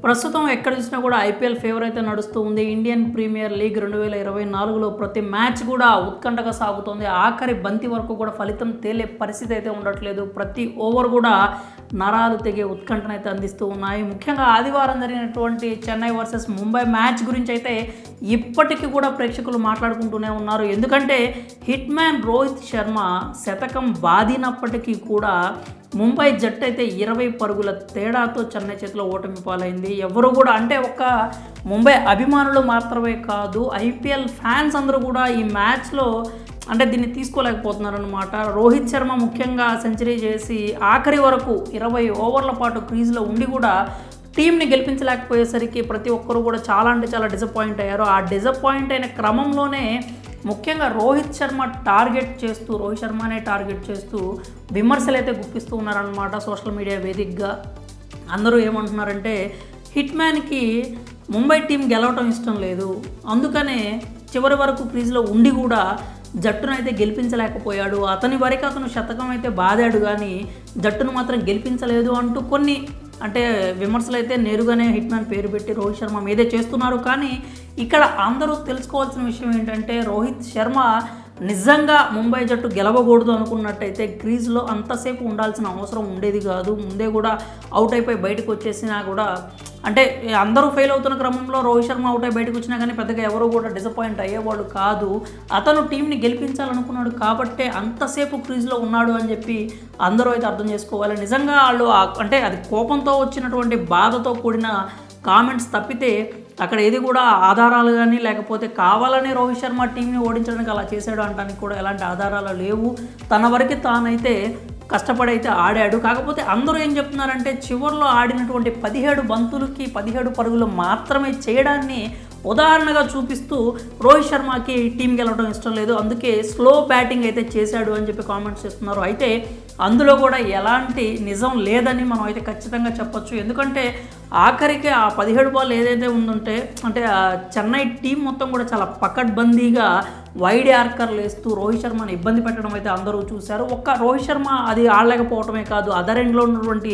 ప్రస్తుతం ఎక్కడ చూసినా కూడా ఐపీఎల్ ఫేవర్ అయితే నడుస్తూ ఉంది. ఇండియన్ ప్రీమియర్ లీగ్ 2024లో ప్రతి మ్యాచ్ కూడా ఉత్కంఠగా సాగుతోంది. ఆఖరి బంతి వరకు కూడా ఫలితం తేలే పరిస్థితి అయితే ఉండట్లేదు. ప్రతి ఓవర్ కూడా నరాలు తెగే ఉత్కంఠనైతే అందిస్తూ ఉన్నాయి. ముఖ్యంగా ఆదివారం జరిగినటువంటి చెన్నై వర్సెస్ ముంబై మ్యాచ్ గురించి అయితే ఇప్పటికీ కూడా ప్రేక్షకులు మాట్లాడుకుంటూనే ఉన్నారు. ఎందుకంటే హిట్ మ్యాన్ రోహిత్ శర్మ శతకం బాదినప్పటికీ కూడా ముంబై జట్టు అయితే 20 పరుగుల తేడాతో చెన్నై చేతిలో ఓటమి పాలైంది. ఎవరు కూడా అంటే ఒక్క ముంబై అభిమానులు మాత్రమే కాదు, ఐపీఎల్ ఫ్యాన్స్ అందరూ కూడా ఈ మ్యాచ్లో అంటే దీన్ని తీసుకోలేకపోతున్నారనమాట. రోహిత్ శర్మ ముఖ్యంగా సెంచరీ చేసి ఆఖరి వరకు 20 ఓవర్ల పాటు క్రీజ్లో ఉండి కూడా టీంని గెలిపించలేకపోయేసరికి ప్రతి ఒక్కరు కూడా చాలా అంటే చాలా డిసప్పాయింట్ అయ్యారు. ఆ డిసప్పాయింట్ అయిన క్రమంలోనే ముఖ్యంగా రోహిత్ శర్మనే టార్గెట్ చేస్తూ విమర్శలు అయితే గుప్పిస్తూ ఉన్నారనమాట సోషల్ మీడియా వేదికగా. అందరూ ఏమంటున్నారంటే హిట్ మ్యాన్కి ముంబై టీం గెలవటం ఇష్టం లేదు, అందుకనే చివరి వరకు క్రీజ్లో ఉండి కూడా జట్టును అయితే గెలిపించలేకపోయాడు. అతని వరకు అతను శతకం అయితే బాదాడు కానీ జట్టును మాత్రం గెలిపించలేదు అంటూ కొన్ని అంటే విమర్శలు అయితే నేరుగానే హిట్ మ్యాన్ పేరు పెట్టి రోహిత్ శర్మ మీదే చేస్తున్నారు. కానీ ఇక్కడ అందరూ తెలుసుకోవాల్సిన విషయం ఏంటంటే రోహిత్ శర్మ నిజంగా ముంబై జట్టు గెలవకూడదు అనుకున్నట్టయితే క్రీజ్లో అంతసేపు ఉండాల్సిన అవసరం ఉండేది కాదు. ముందే కూడా అవుట్ అయిపోయి బయటకు వచ్చేసినా కూడా అంటే అందరూ ఫెయిల్ అవుతున్న క్రమంలో రోహిత్ శర్మ అవుట్ అయి బయటకు వచ్చినా కానీ పెద్దగా ఎవరు కూడా డిసప్పాయింట్ అయ్యేవాడు కాదు. అతను టీంని గెలిపించాలనుకున్నాడు కాబట్టే అంతసేపు క్రీజ్లో ఉన్నాడు అని చెప్పి అందరూ అయితే అర్థం చేసుకోవాలి. నిజంగా వాళ్ళు అంటే అది కోపంతో వచ్చినటువంటి బాధతో కూడిన కామెంట్స్ తప్పితే అక్కడ ఏది కూడా ఆధారాలు కానీ లేకపోతే కావాలని రోహిత్ శర్మ టీంని ఓడించడానికి అలా చేశాడు అనడానికి కూడా ఎలాంటి ఆధారాలు లేవు. తన వరకు తానైతే కష్టపడైతే ఆడాడు. కాకపోతే అందరూ ఏం చెప్తున్నారంటే చివరిలో ఆడినటువంటి 17 బంతులకి 17 పరుగులు మాత్రమే చేయడాన్ని ఉదాహరణగా చూపిస్తూ రోహిత్ శర్మకి టీం గెలవడం ఇష్టం లేదు, అందుకే స్లో బ్యాటింగ్ అయితే చేశాడు అని చెప్పి కామెంట్స్ చేస్తున్నారు. అయితే అందులో కూడా ఎలాంటి నిజం లేదని మనం అయితే ఖచ్చితంగా చెప్పొచ్చు. ఎందుకంటే ఆఖరికి ఆ 17 బాల్ ఏదైతే ఉందంటే అంటే చెన్నై టీం మొత్తం కూడా చాలా పకడ్బందీగా వైడ్ యార్కర్లు వేస్తూ రోహిత్ శర్మని ఇబ్బంది పెట్టడం అయితే అందరూ చూశారు. ఒక్క రోహిత్ శర్మ అది ఆడలేకపోవటమే కాదు, అదర్ ఎండ్లో ఉన్నటువంటి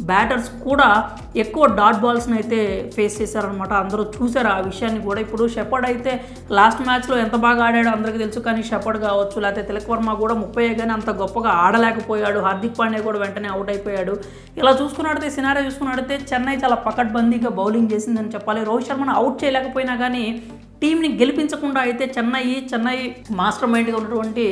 బ్యాటర్స్ కూడా ఎక్కువ డాట్ బాల్స్ని అయితే ఫేస్ చేశారనమాట. అందరూ చూశారు ఆ విషయాన్ని కూడా. ఇప్పుడు షెపర్డ్ అయితే లాస్ట్ మ్యాచ్లో ఎంత బాగా ఆడాడో అందరికీ తెలుసు, కానీ షెపర్డ్ కావచ్చు లేకపోతే తిలక్ వర్మ కూడా 30 కానీ అంత గొప్పగా ఆడలేకపోయాడు. హార్దిక్ పాండ్యా కూడా వెంటనే అవుట్ అయిపోయాడు. ఇలా చూసుకున్నట్టయితే సినారియో చూసుకున్నట్టయితే చెన్నై చాలా పకడ్బందీగా బౌలింగ్ చేసిందని చెప్పాలి. రోహిత్ శర్మను అవుట్ చేయలేకపోయినా కానీ టీంని గెలిపించకుండా అయితే చెన్నై మాస్టర్ మైండ్గా ఉన్నటువంటి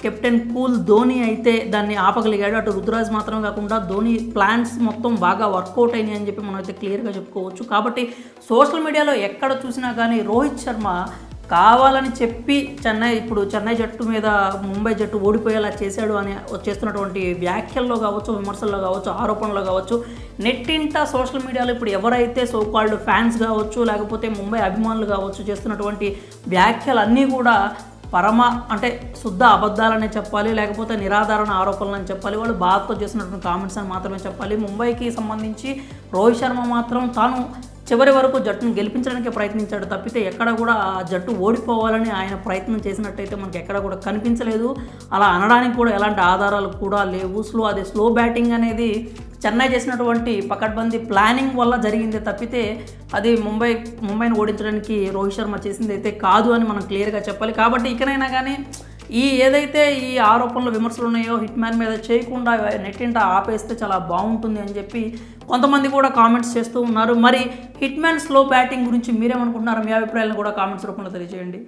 కెప్టెన్ కూల్ ధోని అయితే దాన్ని ఆపగలిగాడు. అటు రుతురాజ్ మాత్రమే కాకుండా ధోని ప్లాన్స్ మొత్తం బాగా వర్కౌట్ అయినాయి అని చెప్పి మనం అయితే క్లియర్గా చెప్పుకోవచ్చు. కాబట్టి సోషల్ మీడియాలో ఎక్కడ చూసినా కానీ రోహిత్ శర్మ కావాలని చెప్పి చెన్నై జట్టు మీద ముంబై జట్టు ఓడిపోయేలా చేశాడు అని చేస్తున్నటువంటి వ్యాఖ్యల్లో కావచ్చు, విమర్శల్లో కావచ్చు, ఆరోపణలో కావచ్చు, నెట్టింట సోషల్ మీడియాలో ఇప్పుడు ఎవరైతే సోకాల్డ్ ఫ్యాన్స్ కావచ్చు లేకపోతే ముంబై అభిమానులు కావచ్చు చేస్తున్నటువంటి వ్యాఖ్యలన్నీ కూడా అంటే శుద్ధ అబద్ధాలనే చెప్పాలి, లేకపోతే నిరాధారణ ఆరోపణలు అని చెప్పాలి. వాళ్ళు బాధతో చేస్తున్నటువంటి కామెంట్స్ అని మాత్రమే చెప్పాలి. ముంబైకి సంబంధించి రోహిత్ శర్మ మాత్రం తాను చివరి వరకు జట్టును గెలిపించడానికి ప్రయత్నించాడు తప్పితే ఎక్కడ కూడా ఆ జట్టు ఓడిపోవాలని ఆయన ప్రయత్నం చేసినట్టయితే మనకి ఎక్కడ కూడా కనిపించలేదు. అలా అనడానికి కూడా ఎలాంటి ఆధారాలు కూడా లేవు. స్లో బ్యాటింగ్ అనేది చెన్నై చేసినటువంటి పకడ్బందీ ప్లానింగ్ వల్ల జరిగింది తప్పితే అది ముంబైని ఓడించడానికి రోహిత్ శర్మ చేసింది అయితే కాదు అని మనం క్లియర్గా చెప్పాలి. కాబట్టి ఇకనైనా కానీ ఏదైతే ఈ ఆరోపణలు విమర్శలు ఉన్నాయో హిట్ మ్యాన్ మీద చేయకుండా నెట్టింట ఆపేస్తే చాలా బాగుంటుంది అని చెప్పి కొంతమంది కూడా కామెంట్స్ చేస్తూ ఉన్నారు. మరి హిట్ మ్యాన్ స్లో బ్యాటింగ్ గురించి మీరేమనుకుంటున్నారు? మీ అభిప్రాయాలను కూడా కామెంట్స్ రూపంలో తెలియజేయండి.